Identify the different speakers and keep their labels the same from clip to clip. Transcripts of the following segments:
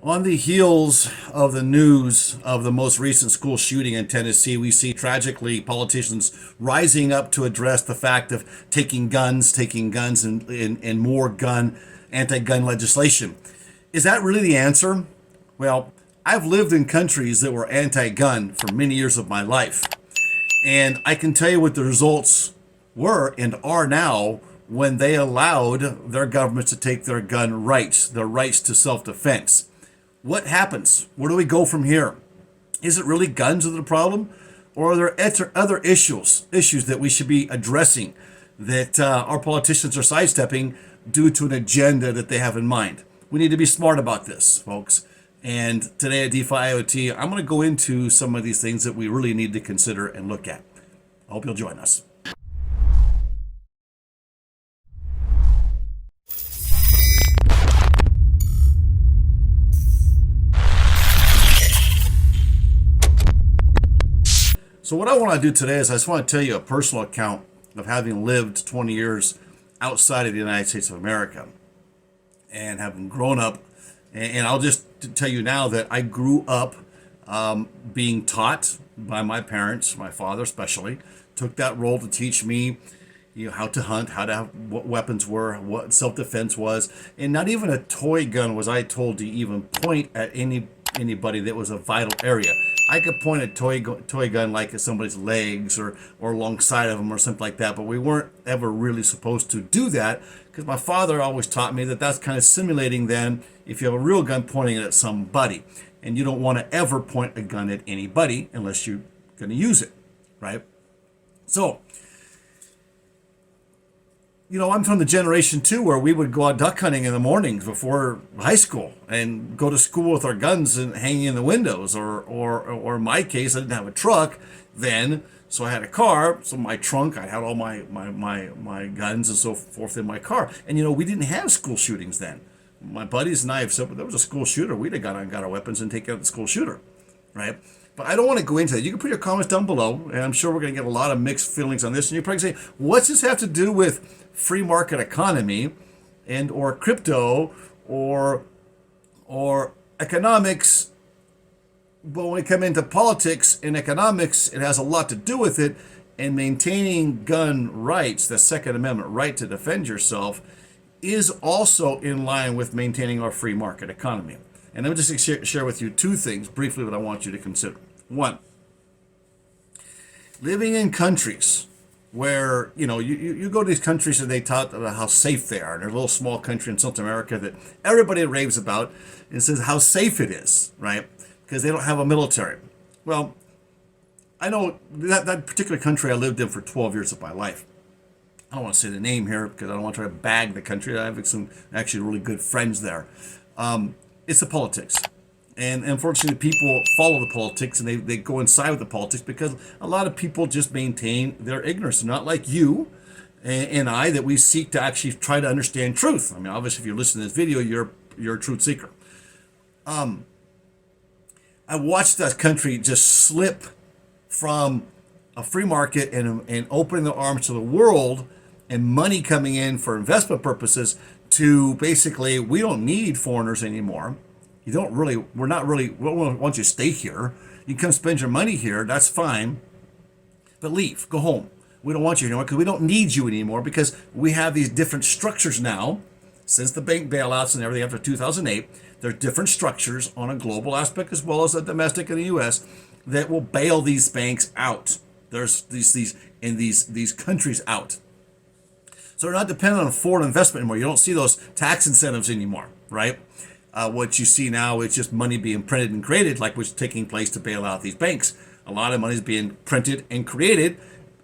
Speaker 1: On the heels of the news of the most recent school shooting in Tennessee, we see tragically politicians rising up to address the fact of taking guns, and more anti-gun legislation. Is that really the answer? Well, I've lived in countries that were anti-gun for many years of my life, and I can tell you what the results were and are now when they allowed their governments to take their gun rights, their rights to self-defense. What happens? Where do we go from here? Is it really guns that are the problem? Or are there other issues that we should be addressing that our politicians are sidestepping due to an agenda that they have in mind? We need to be smart about this, folks. And today at DeFi IoT, I'm going to go into some of these things that we really need to consider and look at. I hope you'll join us. So what I want to do today is I just want to tell you a personal account of having lived 20 years outside of the United States of America and having grown up. And I'll just tell you now that I grew up being taught by my parents, my father especially, took that role to teach me how to hunt, what weapons were, what self-defense was. And not even a toy gun was I told to even point at anybody that was a vital area. I could point a toy gun like at somebody's legs or alongside of them or something like that, but we weren't ever really supposed to do that because my father always taught me that that's kind of simulating then if you have a real gun pointing it at somebody, and you don't want to ever point a gun at anybody unless you're going to use it, right? So, I'm from the generation too where we would go out duck hunting in the mornings before high school and go to school with our guns and hanging in the windows. Or in my case, I didn't have a truck then, so I had a car. So my trunk, I had all my guns and so forth in my car. And we didn't have school shootings then. My buddies and I have said, there was a school shooter. We'd have got our weapons and take out the school shooter, right? But I don't want to go into that. You can put your comments down below, and I'm sure we're going to get a lot of mixed feelings on this. And you're probably say, what's this have to do with free market economy and or crypto or economics? But when we come into politics and economics, it has a lot to do with it. And maintaining gun rights, the Second Amendment right to defend yourself, is also in line with maintaining our free market economy. And let me just share with you two things briefly that I want you to consider. One, living in countries where, you go to these countries and they talk about how safe they are. And they're a little small country in South America that everybody raves about and says how safe it is, right? Because they don't have a military. Well, I know that particular country I lived in for 12 years of my life. I don't want to say the name here because I don't want to try to bag the country. I have some actually really good friends there. It's the politics. And unfortunately, people follow the politics and they go inside with the politics because a lot of people just maintain their ignorance. Not like you and I, that we seek to actually try to understand truth. I mean, obviously, if you're listening to this video, you're a truth seeker. I watched that country just slip from a free market and opening their arms to the world and money coming in for investment purposes to basically, we don't need foreigners anymore. We don't want you to stay here. You can come spend your money here, that's fine, but leave, go home. We don't want you anymore because we don't need you anymore because we have these different structures now. Since the bank bailouts and everything after 2008, there are different structures on a global aspect as well as a domestic in the U.S. that will bail these banks out. There's these countries out. So they're not dependent on foreign investment anymore. You don't see those tax incentives anymore, right? What you see now is just money being printed and created, like what's taking place to bail out these banks. A lot of money is being printed and created.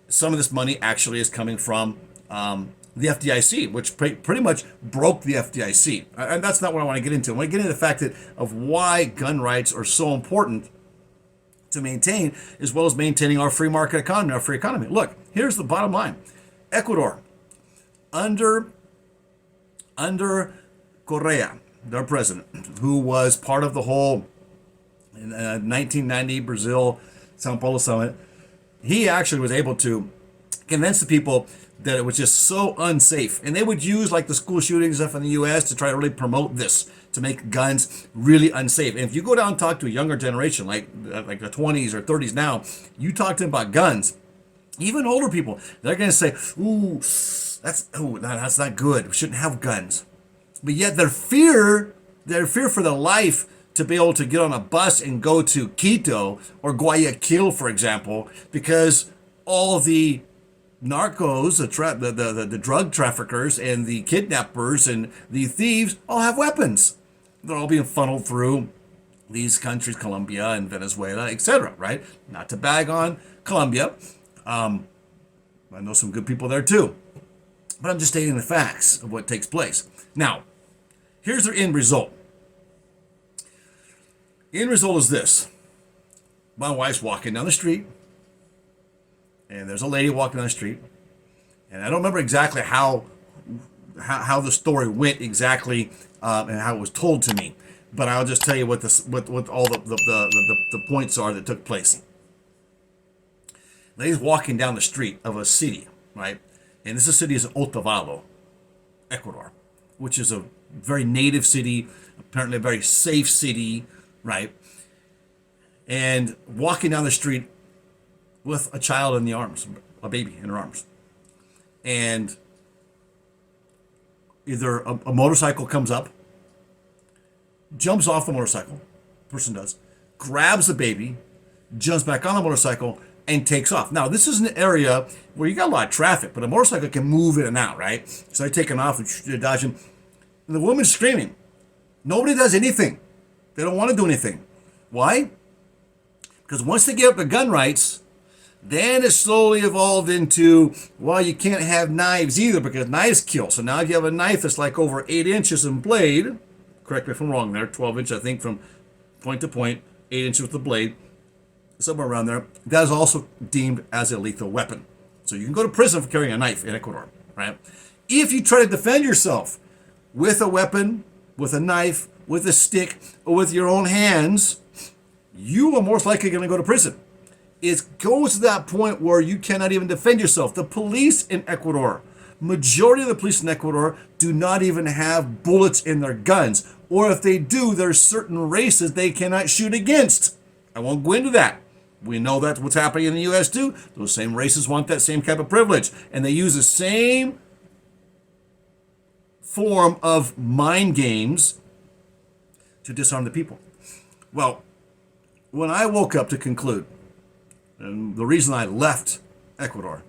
Speaker 1: Some of this money actually is coming from the FDIC, which pretty much broke the FDIC. And that's not what I want to get into. I want to get into the fact of why gun rights are so important to maintain, as well as maintaining our free market economy, our free economy. Look, here's the bottom line. Ecuador, under Correa, their president, who was part of the whole 1990 Brazil Sao Paulo summit, he actually was able to convince the people that it was just so unsafe. And they would use like the school shootings stuff in the U.S. to try to really promote this, to make guns really unsafe. And if you go down and talk to a younger generation, like the 20s or 30s now, you talk to them about guns, even older people, they're going to say, ooh, that's not good. We shouldn't have guns. But yet their fear for their life to be able to get on a bus and go to Quito or Guayaquil, for example, because all the narcos, the drug traffickers and the kidnappers and the thieves all have weapons. They're all being funneled through these countries, Colombia and Venezuela, etc., right? Not to bag on Colombia. I know some good people there too. But I'm just stating the facts of what takes place. Now, here's the end result. The end result is this. My wife's walking down the street, and there's a lady walking down the street, and I don't remember exactly how the story went exactly and how it was told to me, but I'll just tell you what all the points are that took place. Lady's walking down the street of a city, right? And this city is Otavalo, Ecuador, which is a very native city, apparently a very safe city, right? And walking down the street with a child in the arms, a baby in her arms. And either a motorcycle comes up, jumps off the motorcycle, person does, grabs the baby, jumps back on the motorcycle, and takes off. Now, this is an area where you got a lot of traffic, but a motorcycle can move in and out, right? So they're taking off and dodging. And the woman's screaming. Nobody does anything. They don't want to do anything. Why? Because once they give up the gun rights, then it slowly evolved into, well, you can't have knives either because knives kill. So now if you have a knife that's like over 8 inches in blade, correct me if I'm wrong there, 12 inches, I think, from point to point, 8 inches with the blade, somewhere around there, that is also deemed as a lethal weapon. So you can go to prison for carrying a knife in Ecuador, right? If you try to defend yourself with a weapon, with a knife, with a stick, or with your own hands, you are most likely going to go to prison. It goes to that point where you cannot even defend yourself. The police in Ecuador, majority of the police in Ecuador do not even have bullets in their guns. Or if they do, there's certain races they cannot shoot against. I won't go into that. We know that's what's happening in the U.S. too. Those same races want that same type of privilege. And they use the same form of mind games to disarm the people. Well, when I woke up to conclude, and the reason I left Ecuador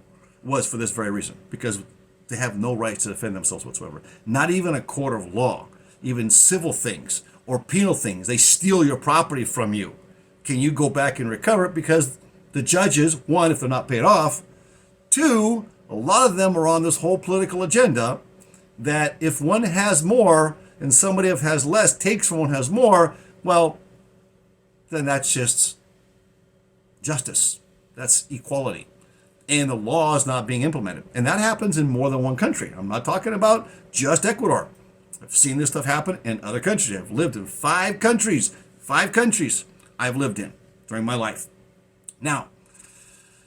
Speaker 1: was for this very reason, because they have no right to defend themselves whatsoever. Not even a court of law, even civil things or penal things. They steal your property from you. Can you go back and recover it? Because the judges, one, if they're not paid off, two, a lot of them are on this whole political agenda that if one has more and somebody who has less takes from one who has more, well, then that's just justice. That's equality. And the law is not being implemented. And that happens in more than one country. I'm not talking about just Ecuador. I've seen this stuff happen in other countries. I've lived in 5 countries. 5 countries I've lived in during my life. Now,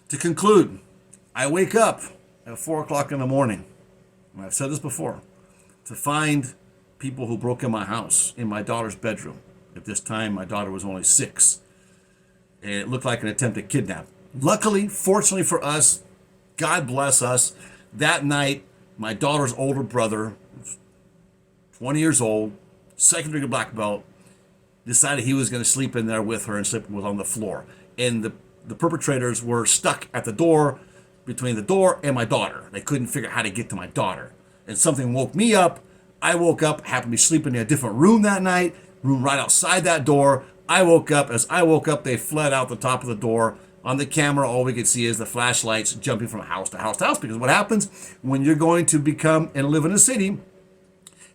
Speaker 1: to conclude, I wake up at 4 o'clock in the morning, and I've said this before, to find people who broke in my house, in my daughter's bedroom. At this time, my daughter was only 6. And it looked like an attempted kidnap. Luckily, fortunately for us, God bless us, that night, my daughter's older brother, 20 years old, second degree black belt, decided he was going to sleep in there with her and sleep was on the floor. And the perpetrators were stuck at the door, between the door and my daughter. They couldn't figure out how to get to my daughter. And something woke me up. I woke up, happened to be sleeping in a different room that night, room right outside that door. I woke up. As I woke up, they fled out the top of the door. On the camera, all we could see is the flashlights jumping from house to house to house. Because what happens when you're going to become and live in a city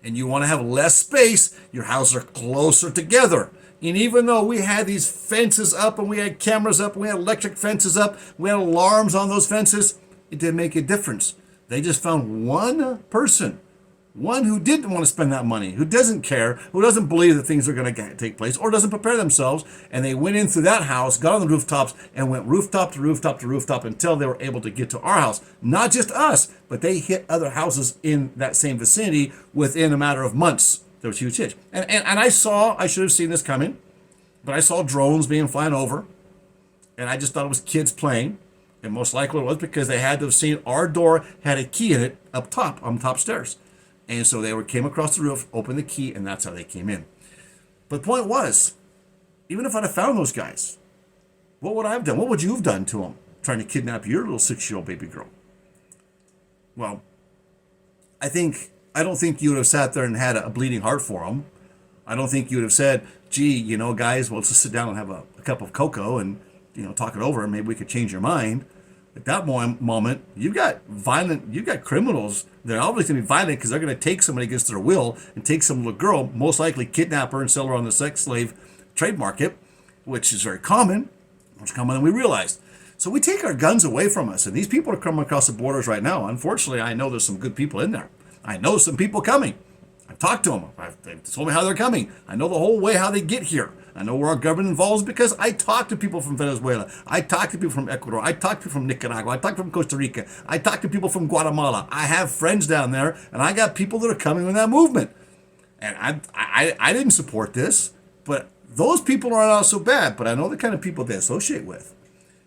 Speaker 1: and you want to have less space, your houses are closer together. And even though we had these fences up and we had cameras up, we had electric fences up, we had alarms on those fences, it didn't make a difference. They just found one person, one who didn't want to spend that money, who doesn't care, who doesn't believe that things are going to take place or doesn't prepare themselves. And they went in through that house, got on the rooftops, and went rooftop to rooftop to rooftop until they were able to get to our house. Not just us, but they hit other houses in that same vicinity within a matter of months. There was a huge hitch. And I should have seen this coming, but I saw drones being flying over, and I just thought it was kids playing. And most likely it was because they had to have seen our door had a key in it up top, on top stairs. And so came across the roof, opened the key, and that's how they came in. But the point was, even if I'd have found those guys, what would I have done? What would you have done to them trying to kidnap your little 6-year-old baby girl? Well, I don't think you would have sat there and had a bleeding heart for them. I don't think you would have said, gee, guys, well, let's just sit down and have a cup of cocoa and, talk it over and maybe we could change your mind. At that moment, you've got criminals. They're obviously going to be violent because they're going to take somebody against their will and take some little girl, most likely kidnap her and sell her on the sex slave trade market, which is very common, much common than we realized. So we take our guns away from us, and these people are coming across the borders right now. Unfortunately, I know there's some good people in there. I know some people coming. I've talked to them. They've told me how they're coming. I know the whole way how they get here. I know where our government involves because I talk to people from Venezuela. I talk to people from Ecuador. I talk to people from Nicaragua. I talk to people from Costa Rica. I talk to people from Guatemala. I have friends down there, and I got people that are coming in that movement. And I didn't support this, but those people are not so bad. But I know the kind of people they associate with.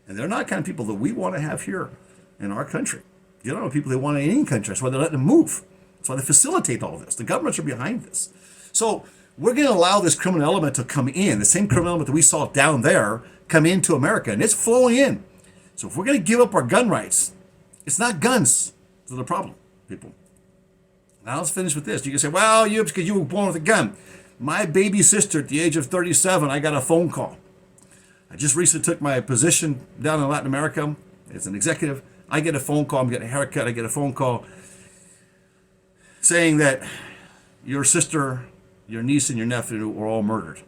Speaker 1: And they're not the kind of people that we want to have here in our country. You don't know people they want in any country. That's why they're letting them move. That's why they facilitate all this. The governments are behind this. So we're going to allow this criminal element to come in, the same criminal element that we saw down there, come into America, and it's flowing in. So if we're going to give up our gun rights, it's not guns that are the problem, people. Now let's finish with this. You can say, well, it's because you were born with a gun. My baby sister at the age of 37, I got a phone call. I just recently took my position down in Latin America as an executive. I get a phone call, I'm getting a haircut, I get a phone call saying that your sister, your niece, and your nephew were all murdered.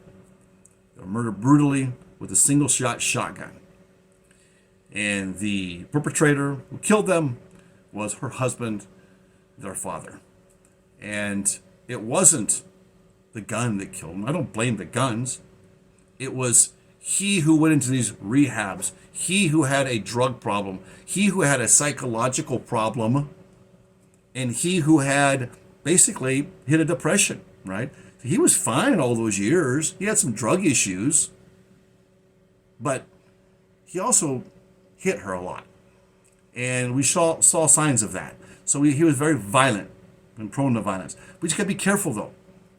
Speaker 1: They were murdered brutally with a single-shot shotgun. And the perpetrator who killed them was her husband, their father. And it wasn't the gun that killed them. I don't blame the guns. It was he who went into these rehabs, he who had a drug problem, he who had a psychological problem, and he who had basically hit a depression, right? He was fine all those years. He had some drug issues, but he also hit her a lot. And we saw signs of that. So he was very violent and prone to violence. We just got to be careful, though.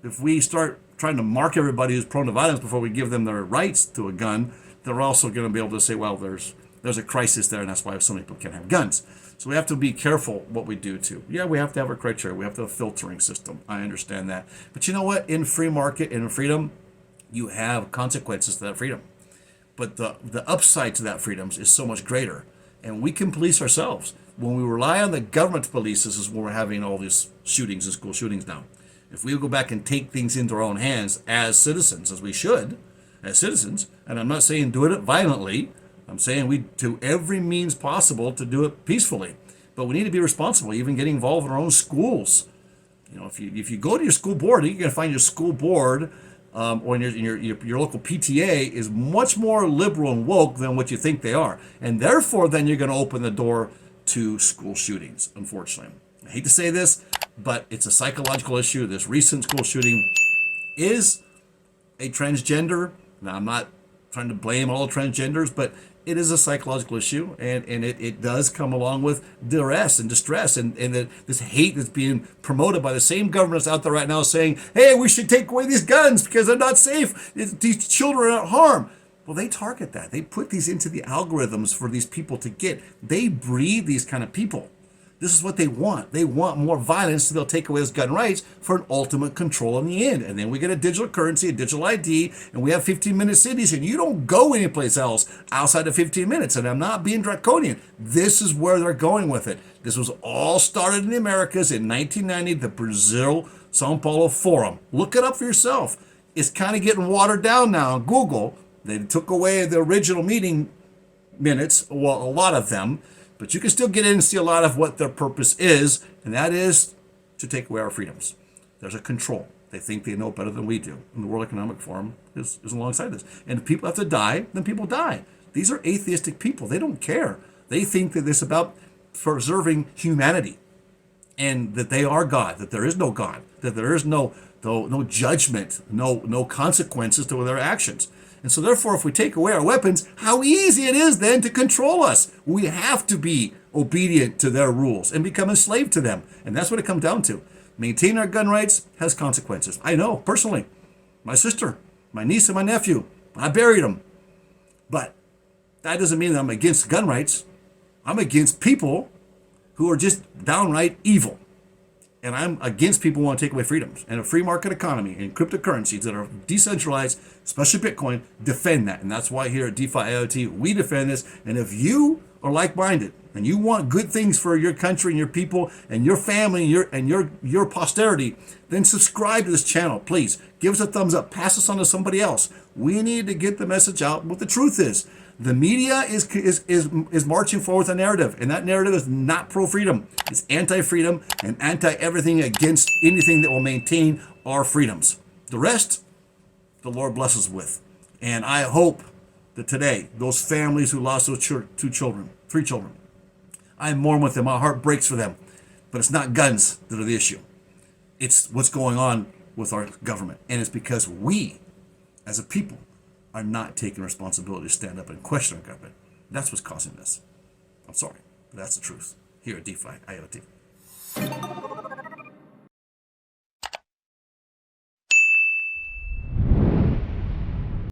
Speaker 1: If we start trying to mark everybody who's prone to violence before we give them their rights to a gun, they're also going to be able to say, well, there's a crisis there, and that's why so many people can't have guns. So we have to be careful what we do too. Yeah, we have to have our criteria. We have to have a filtering system. I understand that. But you know what? In free market and in freedom, you have consequences to that freedom. But the upside to that freedom is so much greater. And we can police ourselves. When we rely on the government to police, this is when we're having all these shootings and school shootings now. If we go back and take things into our own hands as citizens, as we should, as citizens, and I'm not saying do it violently, I'm saying we do every means possible to do it peacefully. But we need to be responsible, even getting involved in our own schools. If you go to your school board, you're going to find your school board or your local PTA is much more liberal and woke than what you think they are. And therefore, then you're going to open the door to school shootings, unfortunately. I hate to say this, but it's a psychological issue. This recent school shooting is a transgender. Now, I'm not trying to blame all transgenders, but it is a psychological issue, and it does come along with duress and distress and this hate that's being promoted by the same governments out there right now saying, hey, we should take away these guns because they're not safe. These children are at harm. Well, they target that. They put these into the algorithms for these people to get. They breed these kind of people. This is what they want. They want more violence, so they'll take away those gun rights for an ultimate control in the end. And then we get a digital currency, a digital ID, and we have 15-minute cities, and you don't go anyplace else outside of 15 minutes. And I'm not being draconian. This is where they're going with it. This was all started in the Americas in 1990, the Brazil Sao Paulo Forum. Look it up for yourself. It's kind of getting watered down now on Google. They took away the original meeting minutes, well, a lot of them, but you can still get in and see a lot of what their purpose is, and that is to take away our freedoms. There's a control. They think they know better than we do. And the World Economic Forum is alongside this. And if people have to die, then people die. These are atheistic people. They don't care. They think that it's about preserving humanity and that they are God, that there is no God, that there is no no judgment, no consequences to their actions. And so therefore, if we take away our weapons, how easy it is then to control us. We have to be obedient to their rules and become enslaved to them. And that's what it comes down to. Maintaining our gun rights has consequences. I know, personally. My sister, my niece, and my nephew, I buried them. But that doesn't mean that I'm against gun rights. I'm against people who are just downright evil. And I'm against people who want to take away freedoms. And a free market economy and cryptocurrencies that are decentralized, especially Bitcoin, defend that. And that's why here at DeFi IoT, we defend this. And if you are like-minded and you want good things for your country and your people and your family and your posterity, then subscribe to this channel. Please give us a thumbs up. Pass us on to somebody else. We need to get the message out what the truth is. The media is marching forward with a narrative, and that narrative is not pro-freedom. It's anti-freedom and anti-everything against anything that will maintain our freedoms. The rest, the Lord blesses us with. And I hope that today, those families who lost those three children, I mourn with them. My heart breaks for them. But it's not guns that are the issue. It's what's going on with our government. And it's because we, as a people, are not taking responsibility to stand up and question our government. That's what's causing this. I'm sorry, but that's the truth here at DeFi IoT.